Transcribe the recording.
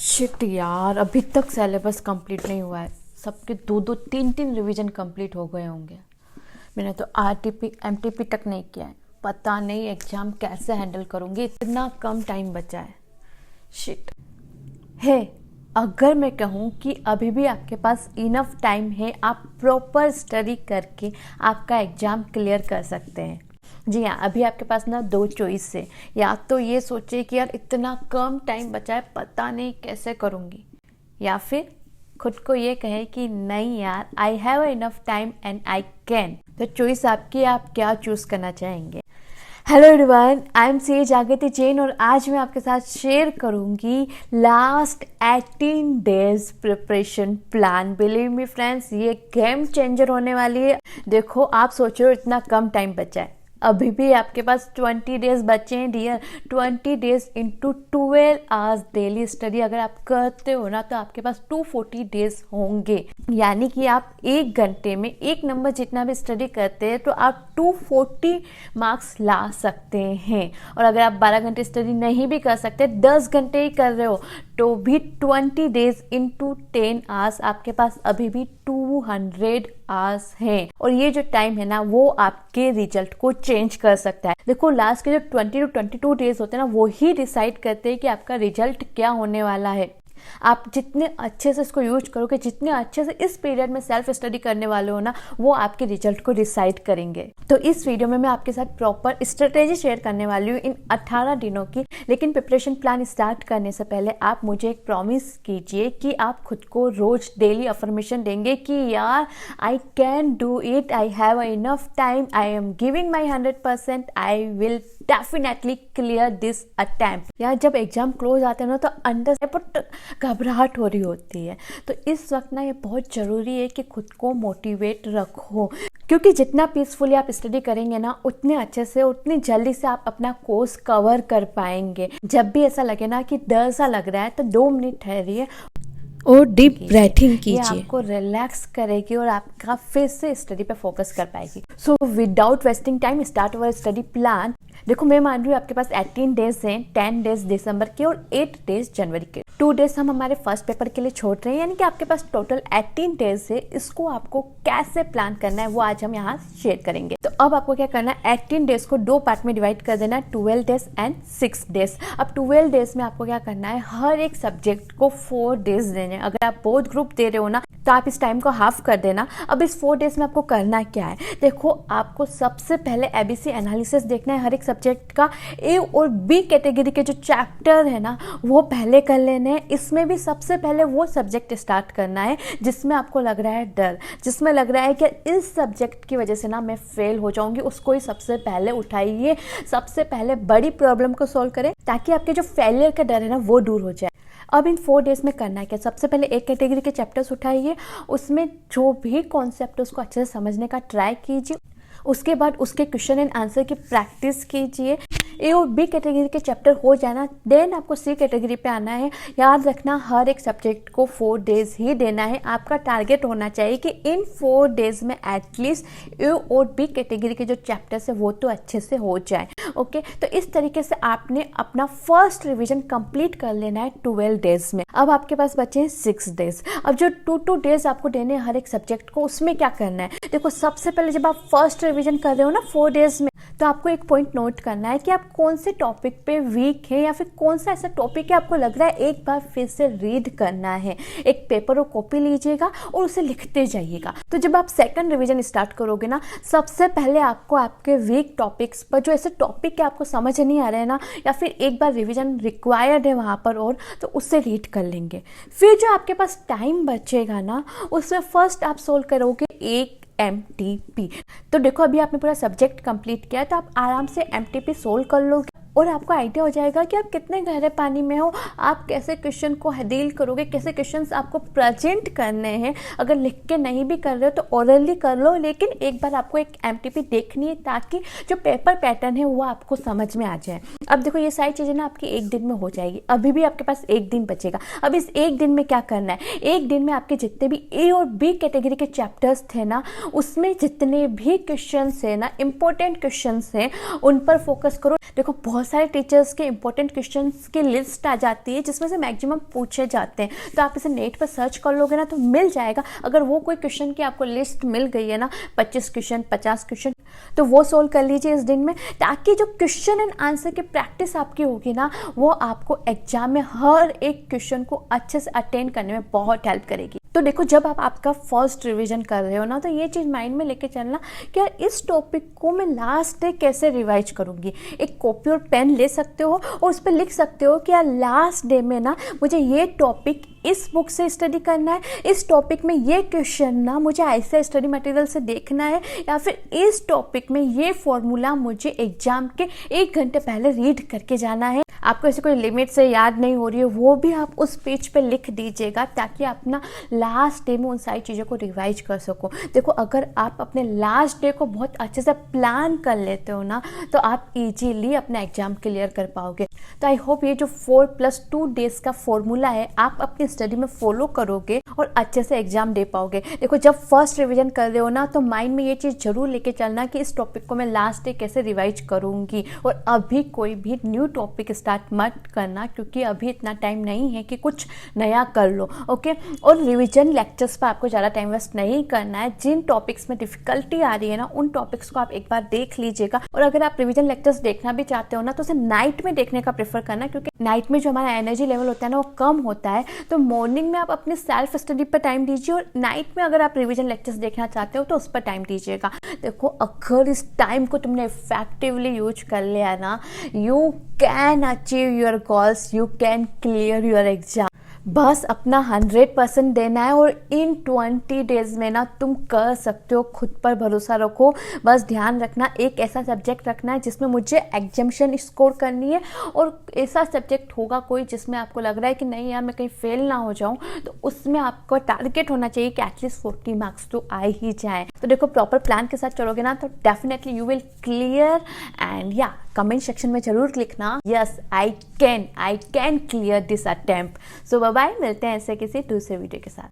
Shit यार, अभी तक सिलेबस कंप्लीट नहीं हुआ है। सबके दो दो तीन तीन रिवीजन कंप्लीट हो गए होंगे। मैंने तो आरटीपी एमटीपी तक नहीं किया है। पता नहीं एग्जाम कैसे हैंडल करूँगी, इतना कम टाइम बचा है। शिट है। अगर मैं कहूँ कि अभी भी आपके पास इनफ टाइम है, आप प्रॉपर स्टडी करके आपका एग्ज़ाम क्लियर कर सकते हैं। जी हाँ, अभी आपके पास ना दो चॉइस है। या तो ये सोचे कि यार इतना कम टाइम बचा है, पता नहीं कैसे करूँगी, या फिर खुद को ये कहे कि नहीं यार, I have enough time and I can. तो चॉइस आपकी, आप क्या चूज़ करना चाहेंगे। Hello everyone, I am C Jagriti Jain और आज मैं आपके साथ शेयर करूंगी last 18 days preparation plan. Believe me friends, ये गेम चेंजर होने वाली है। देखो, आप सोच रहे हो इतना कम टाइम बचा है, अभी भी आपके पास 20 डेज बचे हैं dear. 20 days into 12 hours daily study अगर आप करते हो ना, तो आपके पास 240 डेज होंगे। यानी कि आप एक घंटे में एक नंबर जितना भी स्टडी करते हैं तो आप 240 मार्क्स ला सकते हैं। और अगर आप 12 घंटे स्टडी नहीं भी कर सकते, 10 घंटे ही कर रहे हो, तो भी 20 डेज इंटू 10 आवर्स आपके पास अभी भी 200 आवर्स हैं। और ये जो टाइम है ना, वो आपके रिजल्ट को चेंज कर सकता है। देखो, लास्ट के जो 20 to 22 डेज होते हैं ना, वो ही डिसाइड करते हैं कि आपका रिजल्ट क्या होने वाला है। आप जितने अच्छे से इसको यूज करोगे, जितने अच्छे से इस पीरियड में सेल्फ स्टडी करने वाले हो ना, वो आपके रिजल्ट को डिसाइड करेंगे। तो इस वीडियो में मैं आपके साथ प्रॉपर स्ट्रेटेजी शेयर करने वाली हूँ इन 18 दिनों की। लेकिन प्रिपरेशन प्लान स्टार्ट करने से पहले आप मुझे एक प्रॉमिस कीजिए कि आप खुद को रोज डेली अफर्मेशन देंगे कि यार, I can do it, I have enough time, I am giving my 100%, I will definitely clear this attempt. यार, जब एग्जाम क्लोज आते हैं ना, तो अंदर से बहुत घबराहट हो रही होती है। तो इस वक्त ना ये बहुत ज़रूरी है कि खुद को मोटिवेट रखो, क्योंकि जितना पीसफुली आप स्टडी करेंगे ना, उतने अच्छे से, उतनी जल्दी से आप अपना कोर्स कवर कर पाएंगे। जब भी ऐसा लगे ना कि डर सा लग रहा है, तो 2 मिनट ठहरिए और डीप ब्रीथिंग कीजिए। ये आपको रिलैक्स करेगी और आपका फिर से स्टडी पे फोकस कर पाएगी। So without wasting time, start our study plan. देखो, मैं मान रही हूँ आपके पास 18 डेज हैं, 10 डेज दिसंबर के और 8 डेज जनवरी के। 2 डेज हम हमारे फर्स्ट पेपर के लिए छोड़ रहे हैं, यानी कि आपके पास टोटल 18 डेज है। इसको आपको कैसे प्लान करना है, वो आज हम यहाँ शेयर करेंगे। तो अब आपको क्या करना है, 18 डेज को 2 पार्ट में डिवाइड कर देना है, 12 डेज एंड 6 डेज। अब 12 डेज में आपको क्या करना है, हर एक सब्जेक्ट को 4 डेज देने हैं। अगर आप बोथ ग्रुप दे रहे हो ना, तो आप इस टाइम को हाफ कर देना। अब इस 4 डेज में आपको करना क्या है, देखो, आपको सबसे पहले एबीसी एनालिसिस देखना है हर एक सब्जेक्ट का। ए और बी कैटेगरी के जो चैप्टर है ना, वो पहले कर लेने हैं। इसमें भी सबसे पहले वो सब्जेक्ट स्टार्ट करना है जिसमें आपको लग रहा है डर, जिसमें लग रहा है कि इस सब्जेक्ट की वजह से ना मैं फेल हो जाऊंगी, उसको ही सबसे पहले उठाइए। सबसे पहले बड़ी प्रॉब्लम को सॉल्व करें, ताकि आपके जो फेलियर का डर है ना, वो दूर हो जाए। अब इन 4 डेज में करना है क्या, सबसे पहले एक कैटेगरी के चैप्टर्स उठाइए, उसमें जो भी कॉन्सेप्ट है उसको अच्छे से समझने का ट्राई कीजिए। उसके बाद उसके क्वेश्चन एंड आंसर की प्रैक्टिस कीजिए। ए और बी कैटेगरी के चैप्टर हो जाना, देन आपको सी कैटेगरी पे आना है। याद रखना, हर एक सब्जेक्ट को 4 डेज ही देना है। आपका टारगेट होना चाहिए कि इन 4 डेज में एटलीस्ट ए और बी कैटेगरी के जो चैप्टर्स है वो तो अच्छे से हो जाए। ओके, तो इस तरीके से आपने अपना फर्स्ट रिवीजन कंप्लीट कर लेना है 12 डेज में। अब आपके पास बचे हैं 6 डेज। अब जो 2 डेज आपको देने हैं हर एक सब्जेक्ट को, उसमें क्या करना है, देखो, सबसे पहले जब आप फर्स्ट रिवीजन कर रहे हो ना 4 डेज में, तो आपको एक पॉइंट नोट करना है कि आप कौन से टॉपिक पे वीक है, या फिर कौन सा ऐसा टॉपिक है आपको लग रहा है एक बार फिर से रीड करना है। एक पेपर और कॉपी लीजिएगा और उसे लिखते जाइएगा। तो जब आप सेकंड रिवीजन स्टार्ट करोगे ना, सबसे पहले आपको आपके वीक टॉपिक्स पर, जो ऐसे टॉपिक के आपको समझ नहीं आ रहे हैं ना, या फिर एक बार रिवीजन रिक्वायर्ड है वहाँ पर, और तो उससे रीड कर लेंगे। फिर जो आपके पास टाइम बचेगा ना, उसमें फर्स्ट आप सोल्व करोगे एक एमटीपी। तो देखो, अभी आपने पूरा सब्जेक्ट कंप्लीट किया है, तो आप आराम से एमटीपी सोल्व कर लोगे और आपको आइडिया हो जाएगा कि आप कितने गहरे पानी में हो, आप कैसे क्वेश्चन को डील करोगे, कैसे क्वेश्चंस आपको प्रेजेंट करने हैं। अगर लिख के नहीं भी कर रहे हो तो ओरली कर लो, लेकिन एक बार आपको एक एमटीपी देखनी है, ताकि जो पेपर पैटर्न है वो आपको समझ में आ जाए। अब देखो, ये सारी चीज़ें ना आपकी एक दिन में हो जाएगी। अभी भी आपके पास एक दिन बचेगा। अब इस एक दिन में क्या करना है, एक दिन में आपके जितने भी ए और बी कैटेगरी के चैप्टर्स थे ना, उसमें जितने भी क्वेश्चंस है ना, इंपॉर्टेंट क्वेश्चंस हैं, उन पर फोकस करो। देखो, बहुत बहुत सारे टीचर्स के इंपॉर्टेंट क्वेश्चंस की लिस्ट आ जाती है जिसमें से मैक्सिमम पूछे जाते हैं। तो आप इसे नेट पर सर्च कर लोगे ना तो मिल जाएगा। अगर वो कोई क्वेश्चन की आपको लिस्ट मिल गई है ना, 25 क्वेश्चन 50 क्वेश्चन, तो वो सोल्व कर लीजिए इस दिन में, ताकि जो क्वेश्चन एंड आंसर की प्रैक्टिस आपकी होगी ना वो आपको एग्जाम में हर एक क्वेश्चन को अच्छे से अटेंड करने में बहुत हेल्प करेगी। तो देखो, जब आप आपका फर्स्ट रिवीजन कर रहे हो ना तो ये चीज़ माइंड में लेके चलना कि यार इस टॉपिक को मैं लास्ट डे कैसे रिवाइज करूँगी। एक कॉपी और पेन ले सकते हो और उस पर लिख सकते हो कि यार लास्ट डे में ना मुझे ये टॉपिक इस बुक से स्टडी करना है, इस टॉपिक में ये क्वेश्चन ना मुझे ऐसे स्टडी मटेरियल से देखना है, या फिर इस टॉपिक में ये फॉर्मूला मुझे एग्जाम के 1 घंटे पहले रीड करके जाना है। आपको ऐसे कोई लिमिट से याद नहीं हो रही है वो भी आप उस पेज पे लिख दीजिएगा, ताकि आप ना लास्ट डे में उन सारी चीज़ों को रिवाइज कर सको। देखो, अगर आप अपने लास्ट डे को बहुत अच्छे से प्लान कर लेते हो ना तो आप इजीली अपना एग्जाम क्लियर कर पाओगे। तो आई होप ये जो 4+2 डेज का फॉर्मूला है आप अपनी स्टडी में फॉलो करोगे और अच्छे से एग्जाम दे पाओगे। देखो, जब फर्स्ट रिवीजन कर रहे हो ना तो माइंड में ये चीज़ जरूर लेके चलना कि इस टॉपिक को मैं लास्ट डे कैसे रिवाइज करूँगी, और अभी कोई भी न्यू टॉपिक स्टार्ट मत करना, क्योंकि अभी इतना टाइम नहीं है कि कुछ नया कर लो। ओके, और रिवीजन लेक्चर्स पर आपको ज़्यादा टाइम वेस्ट नहीं करना है। जिन टॉपिक्स में डिफिकल्टी आ रही है ना उन टॉपिक्स को आप एक बार देख लीजिएगा, और अगर आप रिवीजन लेक्चर्स देखना भी चाहते हो ना तो उसे नाइट में देखने का प्रेफर करना, क्योंकि नाइट में जो हमारा एनर्जी लेवल होता है ना वो कम होता है। तो मॉर्निंग में आप अपने सेल्फ स्टडी पर टाइम दीजिए, और नाइट में अगर आप रिवीजन लेक्चर्स देखना चाहते हो तो उस पर टाइम दीजिएगा। देखो, अगर इस टाइम को तुमने इफेक्टिवली यूज कर लिया ना, you can achieve your goals, you can clear your exam. बस अपना 100% देना है, और इन 20 डेज में ना तुम कर सकते हो। खुद पर भरोसा रखो। बस ध्यान रखना, एक ऐसा सब्जेक्ट रखना है जिसमें मुझे एग्जामिनेशन स्कोर करनी है, और ऐसा सब्जेक्ट होगा कोई जिसमें आपको लग रहा है कि नहीं यार मैं कहीं फेल ना हो जाऊं, तो उसमें आपका टारगेट होना चाहिए कि एटलीस्ट 40 मार्क्स तो आ ही जाए। तो देखो, प्रॉपर प्लान के साथ चलोगे ना तो definitely you will clear. And या कमेंट सेक्शन में जरूर लिखना yes I can clear this attempt. So bye, मिलते हैं ऐसे किसी दूसरे वीडियो के साथ।